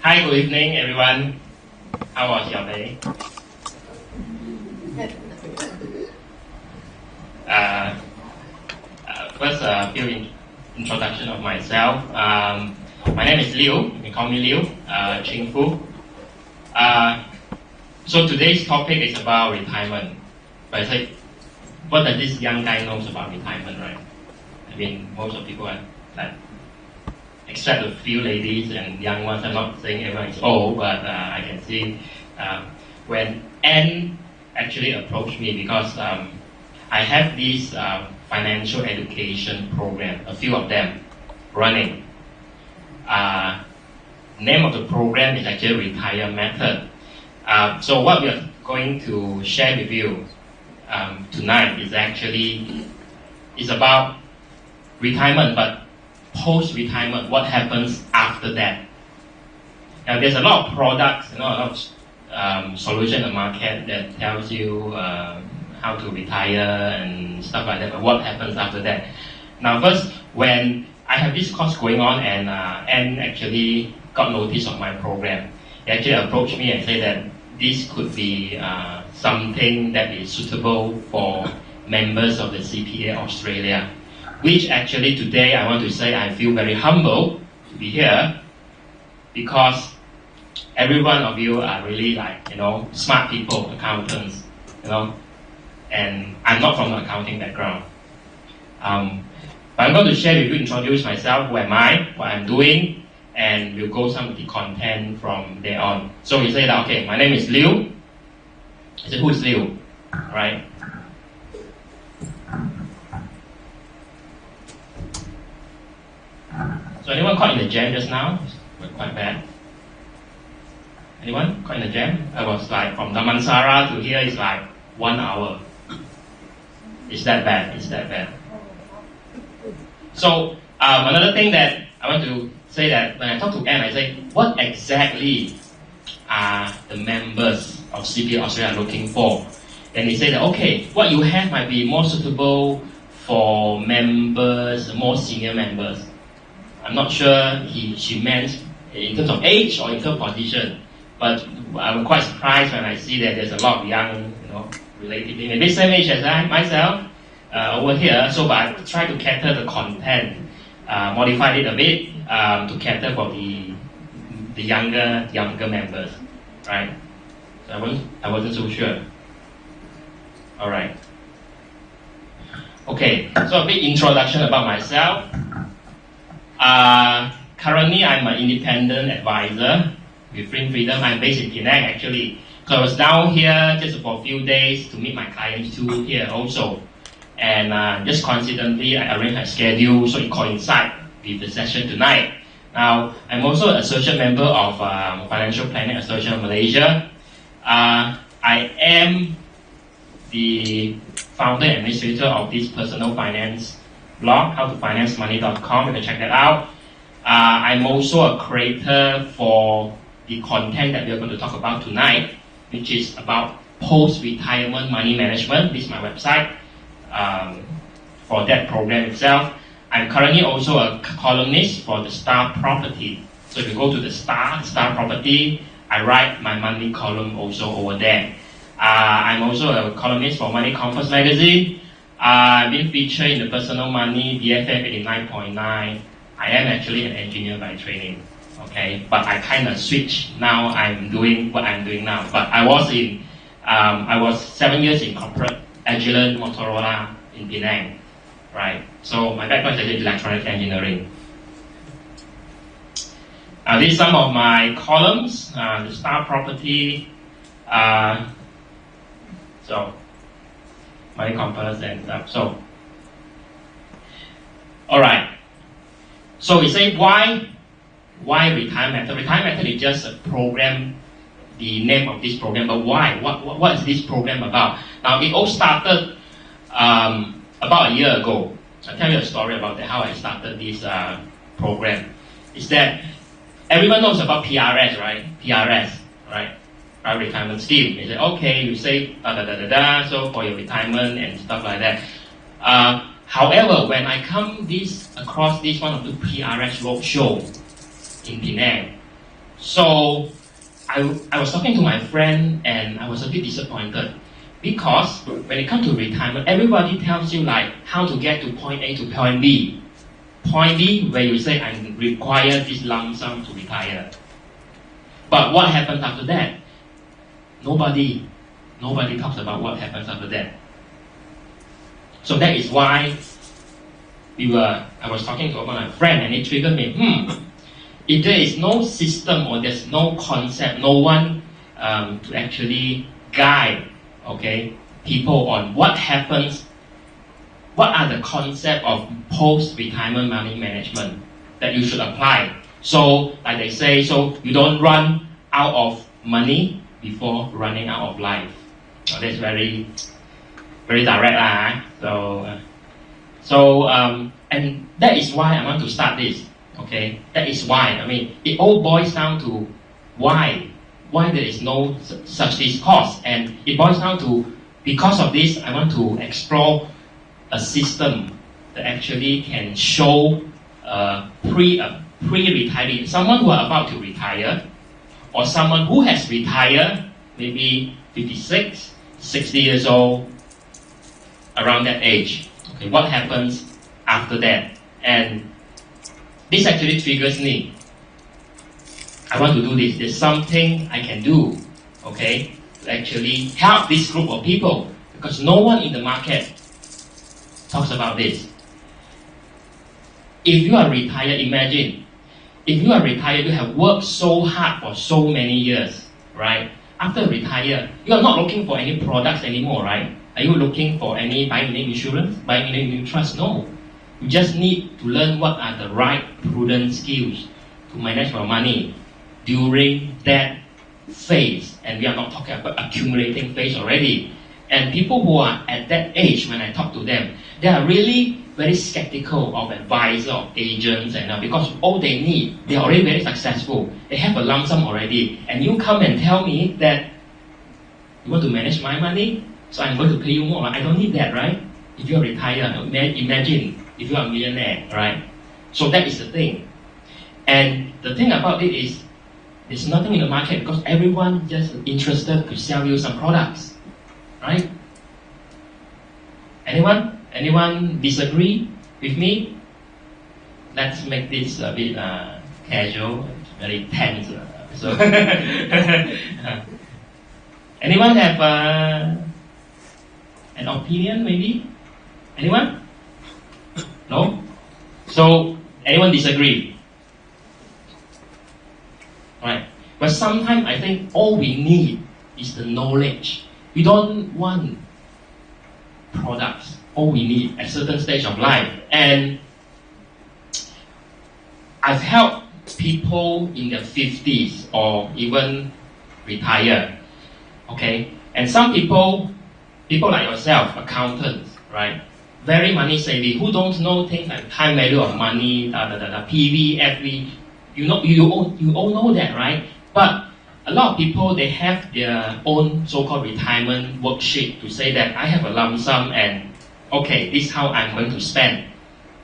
Hi, good evening, everyone. How was your day? First, a few introduction of myself. My name is Liu. You can call me Liu, Ching Fu. So today's topic is about retirement. But I say, what does this young guy knows about retirement, right? I mean, most of people are like, except a few ladies and young ones. I'm not saying everyone is old, but I can see when Anne actually approached me because I have this financial education program, a few of them running. Name of the program is actually Retire Method. So what we are going to share with you tonight is about retirement, but post-retirement, what happens after that? Now, there's a lot of products, a lot of solutions in the market that tells you how to retire and stuff like that, but what happens after that? Now, first, when I have this course going on and actually got notice of my program, he actually approached me and said that this could be something that is suitable for members of the CPA Australia. Which actually today I want to say I feel very humble to be here because every one of you are really smart people, accountants, and I'm not from an accounting background. But I'm going to share with you, introduce myself, who am I, what I'm doing, and we'll go some of the content from there on. So he said, okay, my name is Liu. I said, who is Liu? Right? So anyone caught in the jam just now? It was quite bad. Anyone caught in the jam? I was like from Damansara to here is like 1 hour. It's that bad. It's that bad. So another thing that I want to say that when I talk to Anne, I say, what exactly are the members of CPA Australia looking for? And he said that okay, what you have might be more suitable for members, more senior members. I'm not sure she meant in terms of age or in terms of position, but I'm quite surprised when I see that there's a lot of young, relatively maybe same age as myself over here. So, but I try to cater the content, modified it a bit to cater for the younger members, right? So I wasn't so sure. All right. Okay. So a bit introduction about myself. Currently, I'm an independent advisor with Freedom. I'm based in Penang actually. So I was down here just for a few days to meet my clients too here also. And just coincidentally, I arranged my schedule so it coincides with the session tonight. Now, I'm also an associate member of Financial Planning Association of Malaysia. I am the founder and administrator of this personal finance blog, howtofinancemoney.com. You can check that out. I'm also a creator for the content that we're going to talk about tonight, which is about post-retirement money management. This is my website for that program itself. I'm currently also a columnist for the Star Property. So if you go to the Star Property, I write my monthly column also over there. I'm also a columnist for Money Compass magazine. I've been featured in the Personal Money, BFF 89.9. I am actually an engineer by training, okay? But I kind of switched. Now I'm doing what I'm doing now. But I was 7 years in corporate, Agilent, Motorola in Penang, right? So my background is actually electronic engineering. These are some of my columns, the Star Property, so Money Compass and stuff. So, all right. So we say why retirement? The retirement method is just a program, the name of this program. But why? What is this program about? Now it all started about a year ago. I'll tell you a story about that, how I started this program. Is that everyone knows about PRS, right? PRS, right? Private retirement scheme. They say, okay, you save so for your retirement and stuff like that. However, when I come across this one of the PRS roadshow in Penang, So I was talking to my friend and I was a bit disappointed because when it comes to retirement, everybody tells you like how to get to point A to point B. Point B where you say I require this lump sum to retire. But what happens after that? Nobody talks about what happens after that. So that is why I was talking to my friend and it triggered me, if there is no system or there's no concept, no one to actually guide, okay, people on what happens, what are the concept of post-retirement money management that you should apply. So, like they say, so you don't run out of money before running out of life. So that's very, very direct. And that is why I want to start this. Okay, that is why. I mean, it all boils down to why there is no such this cost, and it boils down to because of this. I want to explore a system that actually can show pre-retiree, someone who are about to retire, or someone who has retired, maybe 56, 60 years old, around that age. Okay, what happens after that? And this actually triggers me. I want to do this. There's something I can do, okay, to actually help this group of people because no one in the market talks about this. If you are retired, imagine, if you are retired, you have worked so hard for so many years, right? After retire, you are not looking for any products anymore, right? Are you looking for any buying name insurance, buying name trust? No. You just need to learn what are the right prudent skills to manage your money during that phase. And we are not talking about accumulating phase already. And people who are at that age, when I talk to them, they are really very skeptical of advisor, of agents, and because all they need, they are already very successful. They have a lump sum already. And you come and tell me that you want to manage my money, so I'm going to pay you more. I don't need that, right? If you're retired, imagine if you are a millionaire, right? So that is the thing. And the thing about it is, there's nothing in the market because everyone just interested to sell you some products, right? Anyone disagree with me? Let's make this a bit casual, very tense. So, anyone have an opinion, maybe? Anyone? No? So, anyone disagree? Right. But sometimes I think all we need is the knowledge. We don't want products. All we need at a certain stage of life. And I've helped people in their 50s or even retire. Okay? And some people like yourself, accountants, right? Very money savvy, who don't know things like time value of money, PV, FV. You all know that, right? But a lot of people, they have their own so-called retirement worksheet to say that I have a lump sum and okay, this is how I'm going to spend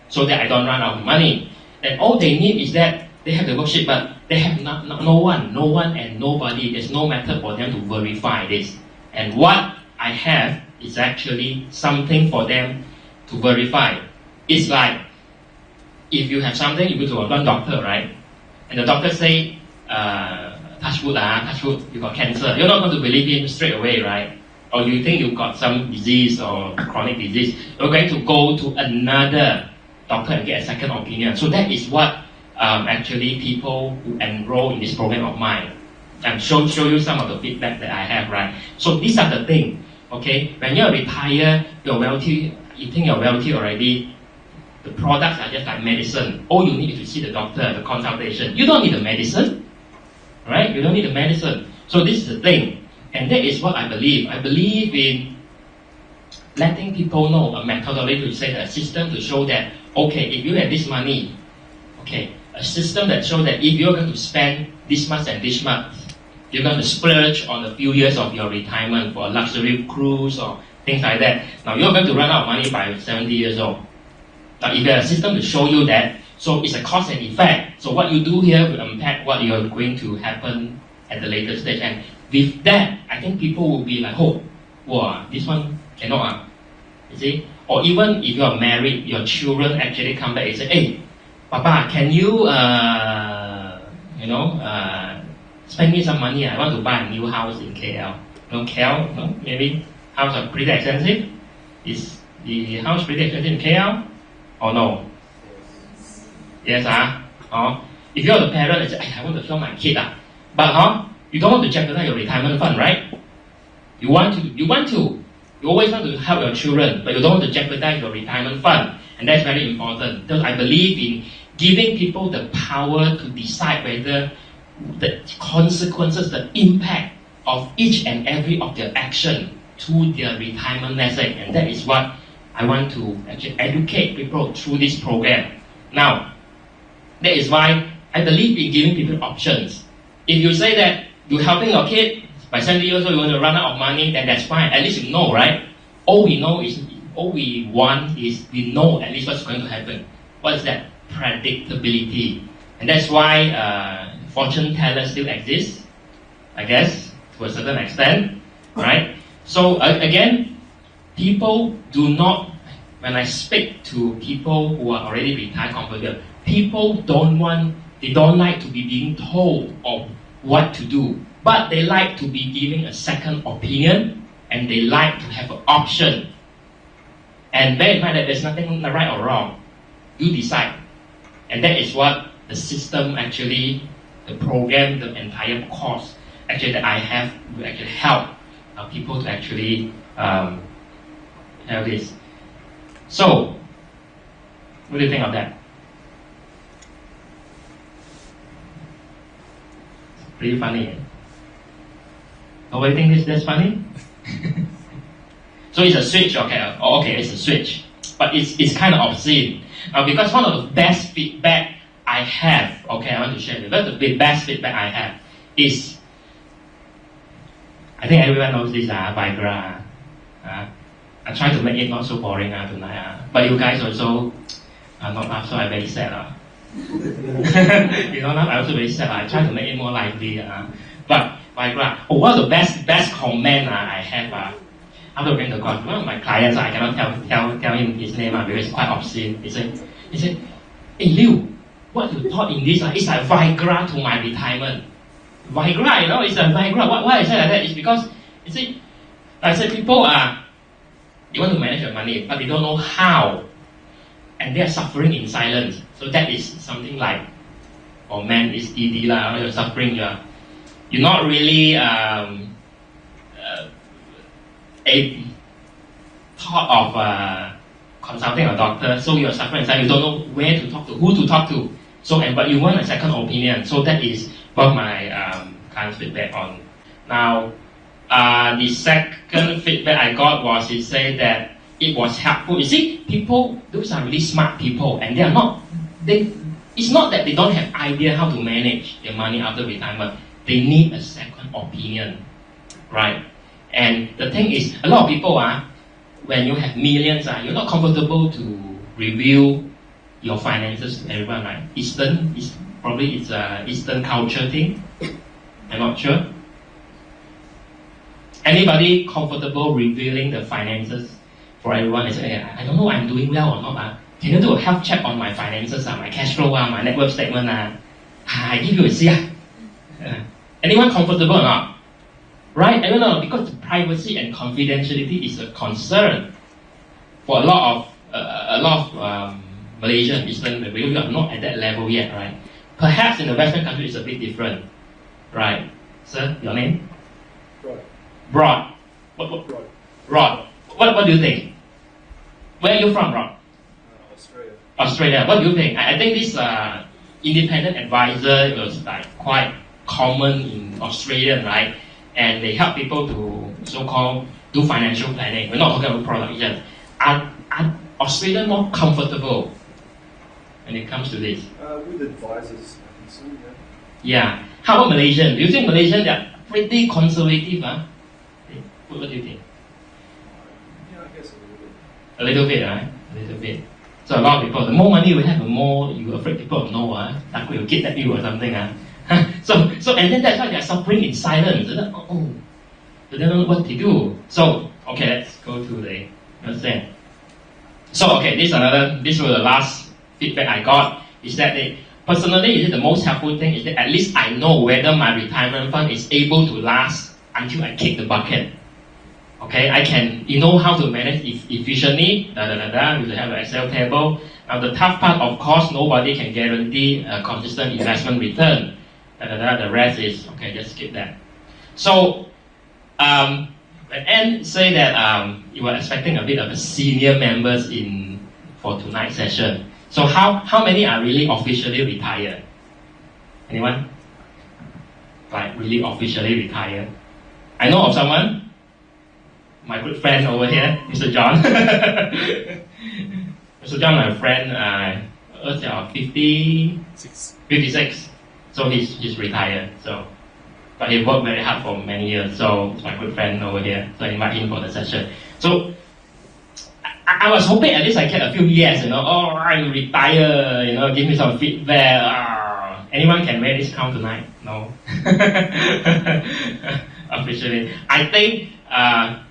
so that I don't run out of money. And all they need is that they have the worksheet, but they have no one and nobody. There's no method for them to verify this. And what I have is actually something for them to verify. It's like if you have something, you go to one doctor, right? And the doctor say, touch wood, you got cancer. You're not going to believe him straight away, right? Or you think you've got some disease or chronic disease. You're going to go to another doctor and get a second opinion. So that is what actually people who enroll in this program of mine. And show you some of the feedback that I have, right? So these are the things, okay? When you're retired, you're wealthy, you think you're wealthy already, the products are just like medicine. All you need is to see the doctor, the consultation. You don't need the medicine, right? You don't need the medicine. So this is the thing. And that is what I believe. I believe in letting people know a methodology to say, a system to show that, okay, if you have this money, okay, a system that shows that if you're going to spend this much and this much, you're going to splurge on a few years of your retirement for a luxury cruise or things like that. Now you're going to run out of money by 70 years old. Now if you have a system to show you that, So it's a cause and effect. So what you do here will impact what you are going to happen at the later stage. And with that, I think people will be like, oh, wow, this one cannot. You see? Or even if you are married, your children actually come back and say, hey, Papa, can you, spend me some money? I want to buy a new house in KL. KL, maybe house are pretty expensive. Is the house pretty expensive in KL? Or no? Yes, if you're the parent and say, I want to show my kid, but you don't want to jeopardize your retirement fund, right? You want to. You always want to help your children, but you don't want to jeopardize your retirement fund. And that's very important. Because I believe in giving people the power to decide whether the consequences, the impact of each and every of their action to their retirement nest egg. And that is what I want to actually educate people through this program. Now, that is why I believe in giving people options. If you say that you're helping your kid, by 70 years old you want to run out of money, then that's fine. At least you know, right? All we want is we know at least what's going to happen. What is that? Predictability. And that's why fortune tellers still exist, I guess, to a certain extent, right? So again, people do not, when I speak to people who are already retired comfortable, people don't like to be being told of what to do, but they like to be giving a second opinion, and they like to have an option. And bear in mind that there's nothing right or wrong. You decide. And that is what the system actually, the program, the entire course actually that I have will actually help people to actually have this. So, what do you think of that? Pretty funny. Nobody think that's funny? So it's a switch, okay? Okay, it's a switch. But it's kind of obscene. Because one of the best feedback I have, okay, I want to share with you. The best feedback I have is, I think everyone knows this, Viagra. I try to make it not so boring tonight. But you guys also are not laugh, so I'm very sad. You don't laugh, I'm also very sad. I try to make it more lively. But Viagra, one of the best comment I have after going to court, one of my clients, I cannot tell him his name because it's quite obscene. He said, hey Liu, what you taught in this is like Viagra to my retirement. Viagra, it's a Viagra. Why I say like that? It's because, I said people they want to manage your money, but they don't know how. And they are suffering in silence. So that is something like, or man is ED you're suffering, you're not really a thought of consulting a doctor, so you're suffering inside, you don't know where to talk to, who to talk to. So, but you want a second opinion. So that is what my client's feedback on. Now, the second feedback I got was he said that it was helpful. You see, people, those are really smart people, and it's not that they don't have idea how to manage their money after retirement. They need a second opinion, right? And the thing is, a lot of people when you have millions, you're not comfortable to reveal your finances to everyone, right? It's a Eastern culture thing. I'm not sure. Anybody comfortable revealing the finances for everyone? I say, I don't know I'm doing well or not. Can you do a health check on my finances, my cash flow, my net worth statement? I give you a see. Anyone comfortable or not? Right? I don't know, because privacy and confidentiality is a concern for a lot of Malaysian, Eastern, we are not at that level yet, right? Perhaps in the Western country it's a bit different, right? Sir, your name? Rod. Rod. What do you think? Where are you from, Rod? Australia. What do you think? I think this independent advisor was like quite common in Australia, right? And they help people to so-called do financial planning. We're not talking about product yet. Are Australians more comfortable when it comes to this? With advisors, I think so, yeah. How about Malaysian? Do you think Malaysians are pretty conservative? What do you think? Yeah, I guess a little bit, right? A little bit. So a lot of people, the more money you have, the more you're afraid people will know, that will kidnap you or something. So and then that's why they're suffering in silence. They don't know what to do. So, okay, let's go to the understand. So, okay, this was the last feedback I got, is that personally, the most helpful thing is that at least I know whether my retirement fund is able to last until I kick the bucket. Okay, I can, how to manage efficiently, we have an Excel table. Now the tough part, of course, nobody can guarantee a consistent investment return. The rest is, okay, just skip that. So, when Anne say that you were expecting a bit of a senior members for tonight's session. So how many are really officially retired? Anyone? Like really officially retired? I know of someone. My good friend over here, Mr. John. Mr. John, my friend, 56. So he's retired. So, but he worked very hard for many years. So it's my good friend over here. So I invite him for the session. So I was hoping at least I get a few yes. I will retire. Give me some feedback. Anyone can wear this crown tonight? No. Officially, I think.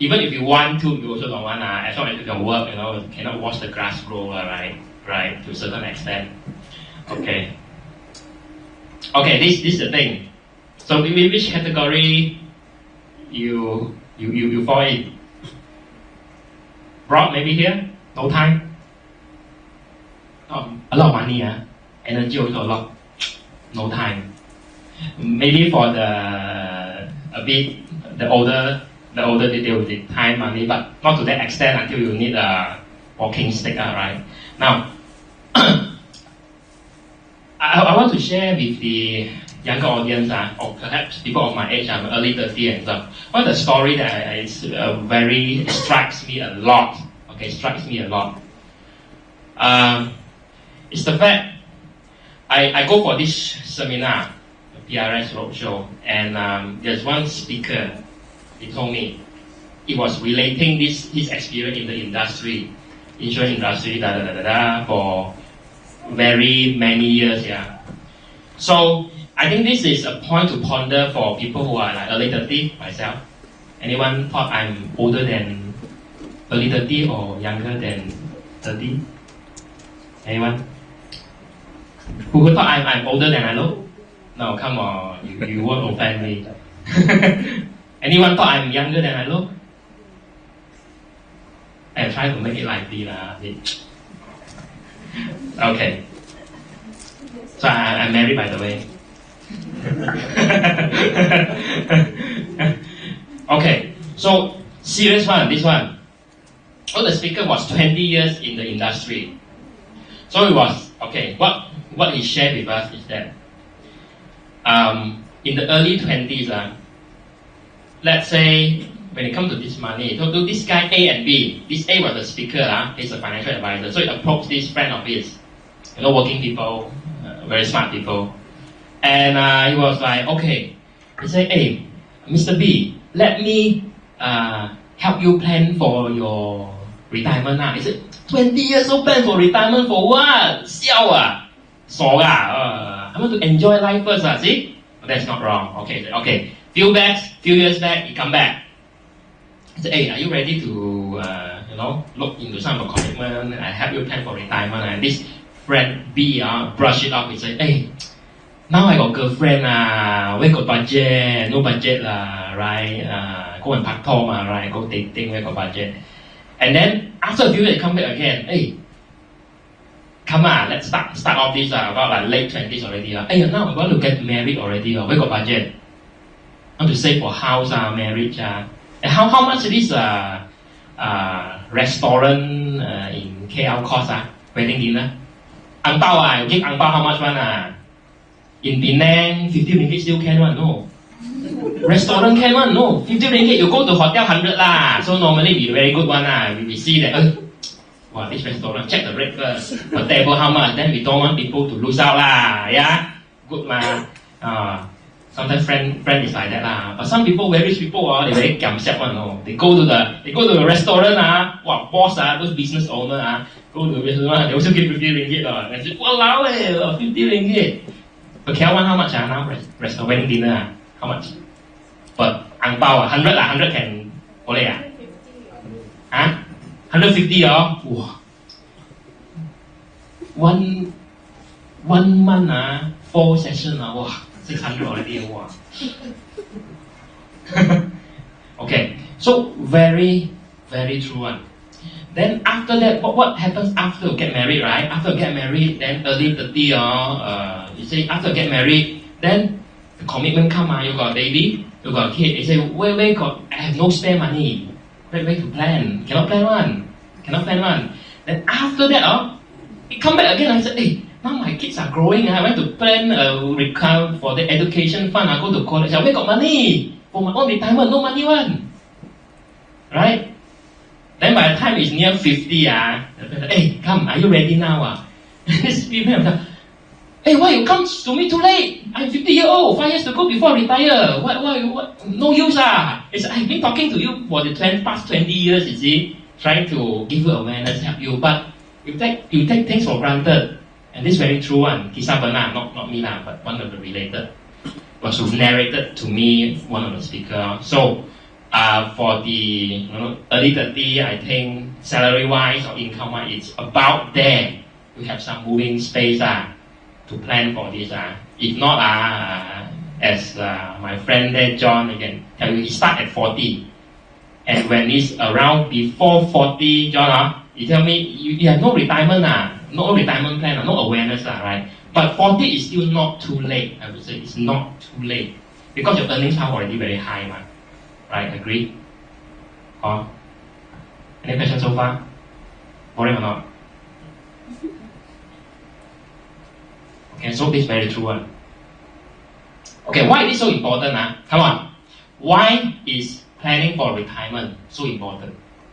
Even if you want to, you also don't want. As long as you can work, you cannot watch the grass grow, right? To a certain extent. Okay. This is the thing. So, which category you fall in? Broad, maybe here. No time. A lot of money, energy also a lot. No time. Maybe for the older they deal with the time, money, but not to that extent until you need a walking stick, right? Now, I want to share with the younger audience, or perhaps people of my age, I'm early 30 and stuff. One of the story that strikes me a lot. It's the fact I go for this seminar, the PRS Roadshow, and there's one speaker. He told me he was relating his experience in the industry, insurance industry, for very many years. So I think this is a point to ponder for people who are like early 30, myself. Anyone thought I'm older than early 30 or younger than 30? Anyone? Who thought I'm older than I look? No, come on, you won't offend me. Anyone thought I'm younger than I look? I try to make it lively. Okay. So I'm married, by the way. Okay, so serious one, this one. So the speaker was 20 years in the industry. So it was, okay, what he shared with us is that in the early 20s, let's say when it comes to this money, so this guy A and B, this A was the speaker, he's a financial advisor, so he approached this friend of his, working people, very smart people, and he was like, okay, he said, hey, Mr. B, let me help you plan for your retirement now. He said, 20 years old plan for retirement for what? Siao I want to enjoy life first, see? But that's not wrong. Okay. Few years back, he come back. He said, hey, are you ready to, look into some of the commitment? I help you plan for retirement. And this friend B, brush it off. He said, hey, now I got girlfriend, where got budget? No budget, right? Go and pak tom, right? Go dating, where got budget? And then, after a few years, he come back again. Hey, come on, let's start off this, about like late 20s already. Hey, now I'm going to get married already. Where got budget? I want to save for house, marriage. And how much this restaurant in KL cost, wedding dinner? Ang bao, you give ang bao how much one? In Penang, 50 ringgit still can one, no. Restaurant can one, no. 50 ringgit, you go to hotel 100 lah. So normally be very good one we see that, wow, this restaurant, check the rate first. The table how much, then we don't want people to lose out lah. Yeah, good ma. Sometimes friend is like that lah. But some people, very rich people, they very giam siap one, no. They go to the restaurant, wow, boss, those business owner, go to business one, they also give 50 ringgit. And I said, walao eh, 50 ringgit. Per KL one, how much now? Wedding dinner, how much? But ang bao 100 100 can, boleh ah? Huh? 150 Wow. One month 4 session wow, 600 already wow. Okay, so very true one. Then after that, what happens after you get married, right? After you get married, then early 30 you say after you get married, then the commitment come you got a baby, you got a kid. You say where got I have no spare money. Where to plan? Cannot plan one. Then after that it come back again. I said, hey, now my kids are growing. I went to plan a account for the education fund. I go to college. Where got money for my own retirement? No money one, right? Then by the time it's near 50, hey, come, are you ready now? This people, hey, why you come to me too late? I'm 50 years old, 5 years to go before I retire. What? No use I've been talking to you for the past 20 years, you see, trying to give you awareness, help you, but you take things for granted. And this is very true one. Kisah benar, not me lah, but one of the related was narrated to me, one of the speakers. So, for the early 30, I think salary-wise or income-wise, it's about there. We have some moving space to plan for this. If not, as my friend there, John, again, tell you, he start at 40. And when it's around before 40, John, you tell me, you have no retirement, no retirement plan, no awareness, right? But 40 is still not too late, I would say. It's not too late. Because your earnings are already very high, right? Agree? Any questions so far? Boring or not? Okay, so this is very true one. Okay, why is it so important? Come on. Why is planning for retirement so important?